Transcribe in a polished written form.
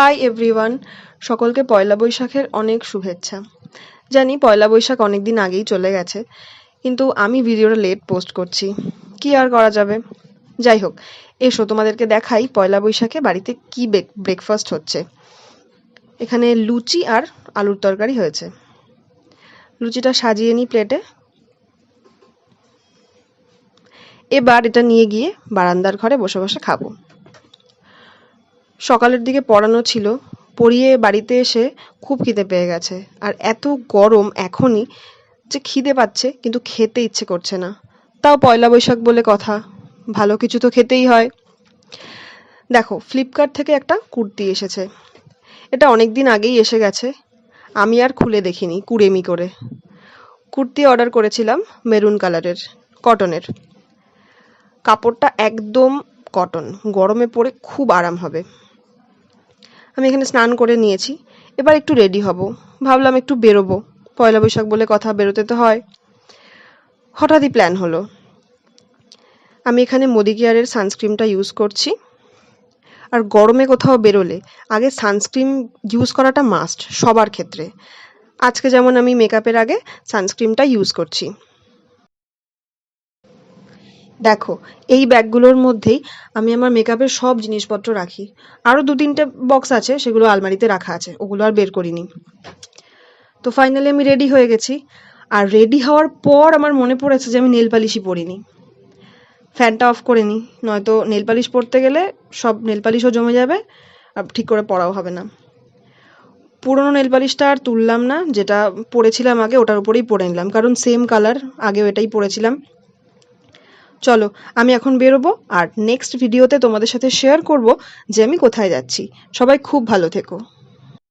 Hi everyone, সকলকে পয়লা বৈশাখের অনেক শুভেচ্ছা। জানি পয়লা বৈশাখ অনেক দিন আগেই চলে গেছে, কিন্তু আমি ভিডিওটা লেট পোস্ট করছি, কি আর করা যাবে। যাই হোক, এসো তোমাদেরকে দেখাই পয়লা বৈশাখে বাড়িতে কি ব্রেকফাস্ট হচ্ছে। এখানে লুচি আর আলুর তরকারি হয়েছে। লুচিটা সাজিয়ে নিই প্লেটে। এবার এটা নিয়ে গিয়ে বারান্দার ঘরে বসে বসে খাবো। সকালের দিকে পড়ানো ছিল, পড়িয়ে বাড়িতে এসে খুব খিদে পেয়ে গেছে। আর এত গরম এখনই যে খিদে পাচ্ছে, কিন্তু খেতে ইচ্ছে করছে না। তাও পয়লা বৈশাখ বলে কথা, ভালো কিছু তো খেতেই হয়। দেখো, ফ্লিপকার্ট থেকে একটা কুর্তি এসেছে। এটা অনেক দিন আগেই এসে গেছে, আমি আর খুলে দেখিনি কুড়েমি করে। কুর্তি অর্ডার করেছিলাম মেরুন কালারের, কটনের। কাপড়টা একদম কটন, গরমে পরে খুব আরাম হবে। আমি এখানে স্নান করে নিয়েছি, এবার একটু রেডি হব। ভাবলাম একটু বেরোবো, পয়লা বৈশাখ বলে কথা, বেরোতে তো হয়। হঠাৎই প্ল্যান হলো। আমি এখানে মোদি কেয়ারের সানস্ক্রিনটা ইউজ করছি। আর গরমে কোথাও বেরোলে আগে সানস্ক্রিন ইউজ করাটা মাস্ট সবার ক্ষেত্রে। আজকে যেমন আমি মেকআপের আগে সানস্ক্রিনটা ইউজ করছি। দেখো, এই ব্যাগগুলোর মধ্যেই আমি আমার মেকআপের সব জিনিসপত্র রাখি। আরও 2-3টে বক্স আছে, সেগুলো আলমারিতে রাখা আছে, ওগুলো আর বের করিনি। তো ফাইনালি আমি রেডি হয়ে গেছি। আর রেডি হওয়ার পর আমার মনে পড়েছে যে আমি নেল পালিশই পরিনি। ফ্যানটা অফ করে নিই, নয়তো নেল পালিশ পরতে গেলে সব নেল পালিশও জমে যাবে আর ঠিক করে পরাও হবে না। পুরোনো নেল পালিশটা আর তুললাম না, যেটা পরেছিলাম আগে ওটার উপরেই পরে নিলাম, কারণ সেম কালার, আগেও এটাই পরেছিলাম। চলো, আমি এখন বেরোবো, আর নেক্সট ভিডিওতে তোমাদের সাথে শেয়ার করব যে আমি কোথায় যাচ্ছি। সবাই খুব ভালো থেকো।